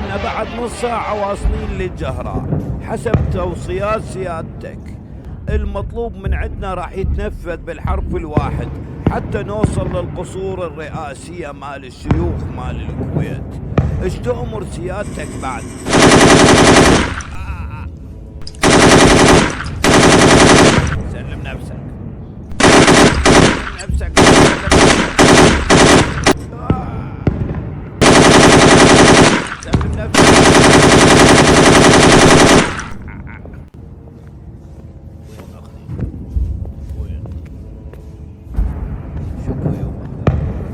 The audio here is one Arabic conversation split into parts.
احنا بعد نص ساعة واصلين للجهراء حسب توصيات سيادتك. المطلوب من عندنا راح يتنفذ بالحرف الواحد حتى نوصل للقصور الرئاسية مال الشيوخ مال الكويت. ايش تأمر سيادتك بعد؟ سلم نفسك. سلم نفسك. سلم نفسك. وين اخي؟ وين؟ شكو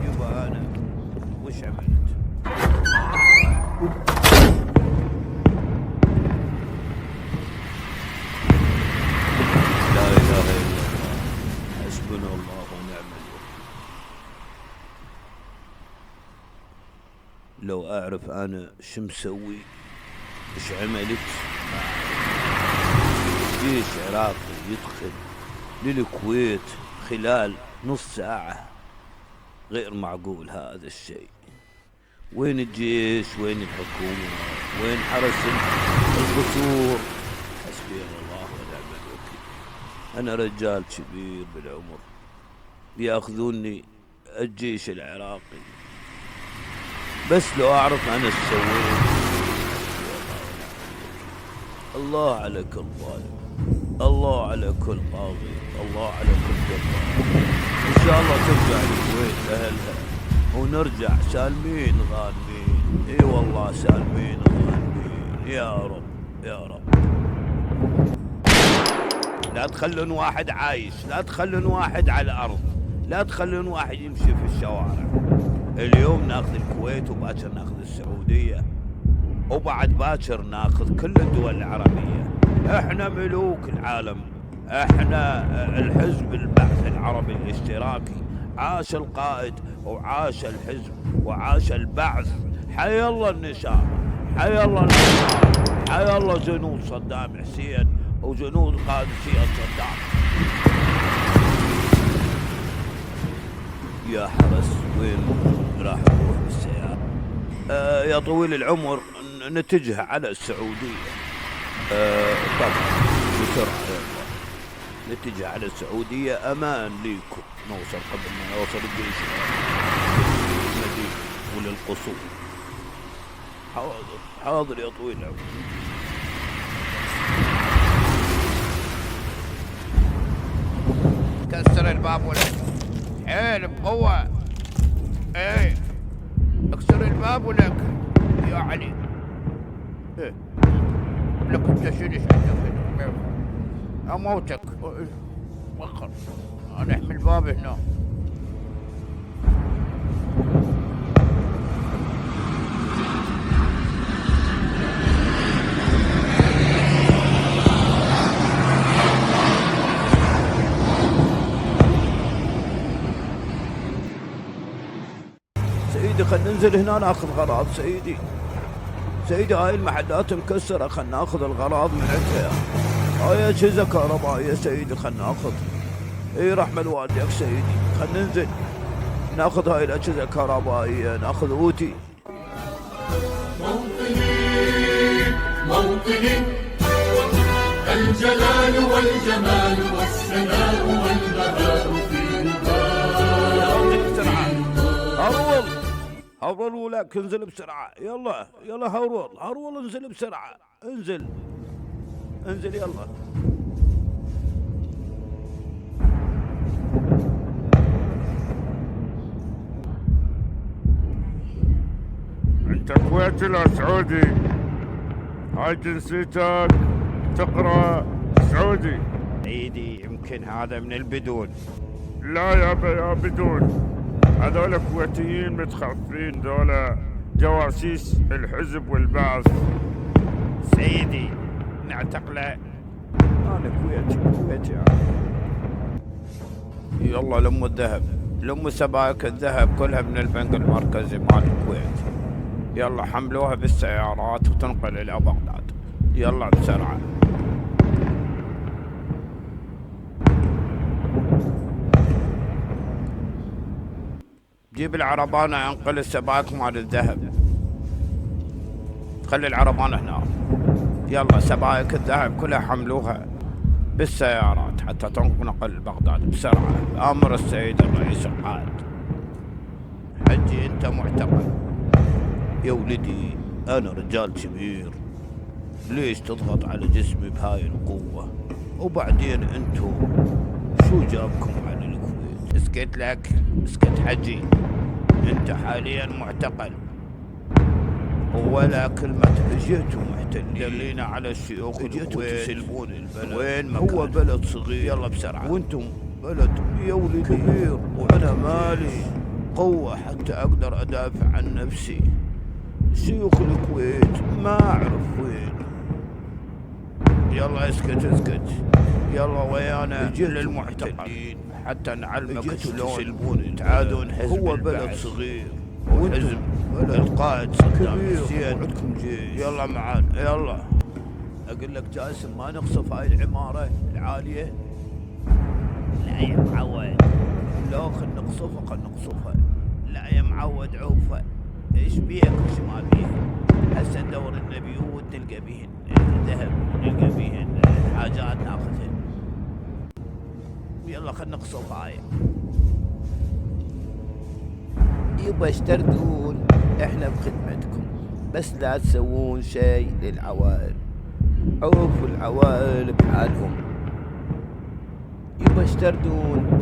يبا انا وش عملت؟ لا اله الا الله، حسبنا الله ونعم الوكيل. لو اعرف انا شو مسوي ايش عملت. جيش عراقي يدخل للكويت خلال نص ساعة، غير معقول هذا الشيء. وين الجيش؟ وين الحكومة؟ وين حرس القصور؟ حسبي الله ونعم الوكيل. أنا رجال كبير بالعمر، بياخذوني الجيش العراقي، بس لو أعرف أنا ايش سويت. الله على كل ظالم، الله على كل طاغي، الله على كل جبار. إن شاء الله ترجع الكويت لأهلها ونرجع سالمين غانمين. اي والله سالمين غانمين. يا رب يا رب. لا تخلون واحد عايش، لا تخلون واحد على الارض، لا تخلون واحد يمشي في الشوارع. اليوم ناخذ الكويت وباكر ناخذ السعودية وبعد باكر ناخذ كل الدول العربية. احنا ملوك العالم، احنا الحزب البعث العربي الاشتراكي. عاش القائد وعاش الحزب وعاش البعث. حي الله النشامة، حي الله النشامة، حي الله جنود صدام حسين وجنود قادسية صدام. يا حرس وين راح نروح بالسيارة؟ يا طويل العمر نتجه على السعودية. طبعا بسرعة يلا نتجه على السعودية أمان ليكم، نوصل قبل ما يوصل الجيش للمدينة وللقصور. حاضر حاضر يا طويل العمر. كسر الباب ولك حيل بقوة. ايه اكسر الباب ولك يا علي. ايه لك انت شنو عندك؟ اموتك. وخر انا احمل الباب هنا. سيدي خلنا ننزل هنا ناخذ غراض. سيدي سيدي هاي المحلات مكسرة، خلنا ناخذ الغراض من عندها. هاي اجهزة كهربائية سيدي خلنا ناخذ. اي رحمة الوالديك سيدي، خلنا ننزل ناخذ هاي الاجهزة الكهربائية، ناخذ اوتي. موطني موطني الجلال والجمال والسناء والبهاء في بسرعة هرول هرول ولك انزل بسرعة. يلا يلا هرول هرول انزل بسرعة. انزل انزل يلا. انت كويتي لا سعودي؟ هاي جنسيتك تقرا سعودي؟ سيدي يمكن هذا من البدون. لا يا بدون، هذول كويتيين متخفين، ذولا جواسيس الحزب والبعث. سيدي نعتقله. انا كويتي يلا لموا الذهب، لموا سبائك الذهب كلها من البنك المركزي مال الكويت. يلا حملوها بالسيارات وتنقل الى بغداد. يلا بسرعة. جيب العربانة انقل السبائك مال الذهب. خلي العربان هنا. يلا سبائك الذهب كلها حملوها بالسيارات حتى تنقل بغداد بسرعة بأمر السيد الرئيس القائد. حجي انت معتقل. يا ولدي انا رجال كبير، ليش تضغط على جسمي بهاي القوة؟ وبعدين انتو شو جابكم على الكويت؟ اسكت لك، اسكت حجي، انت حاليا معتقل ولا كلمة. اجيتوا محتلين دلينا على الشيوخ الكويت تسلبون البلد. وين مكان؟ هو بلد صغير. يلا بسرعة. وانتم بلد يا ولدي كبير وانا مالي قوة حتى اقدر ادافع عن نفسي. شيوخ الكويت ما اعرف وين. يلا اسكت، يلا ويانا للمحتلين حتى نعلمك شلون تعادون حزب. هو بلد صغير وحزب القائد صدام حسين وعندكم جيش. يلا معانا يلا. اقول لك جاسم ما نقصف هاي العمارة العالية. لا يا معود. لا خل نقصفها. لا يا معود عوفة. ايش بيك وش ما بيك؟ هسه ندور لنا بيوت نلقى بيهن ذهب، نلقى بيهن حاجات ناخذهن. يلا خل نقصف هاي. يبا اشتردون، احنا بخدمتكم، بس لا تسوون شيء للعوائل. عوفوا العوائل بحالهم. يبا اشتردون،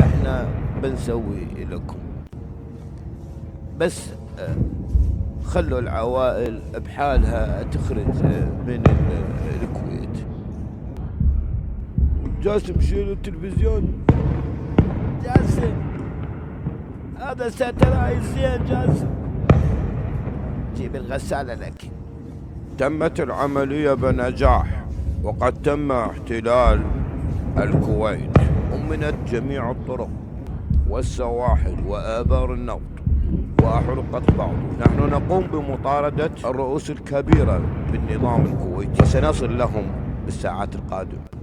احنا بنسوي لكم، بس خلوا العوائل بحالها تخرج من الكويت. جاسم شيلوا التلفزيون. جاسم هذا ستراي زين. جاسم جيب الغسالة لك. تمت العملية بنجاح وقد تم احتلال الكويت ومنت جميع الطرق والسواحل وآبار النفط وأحرقت بعض. نحن نقوم بمطاردة الرؤوس الكبيرة بالنظام الكويتي وسنصل لهم بالساعات القادمة.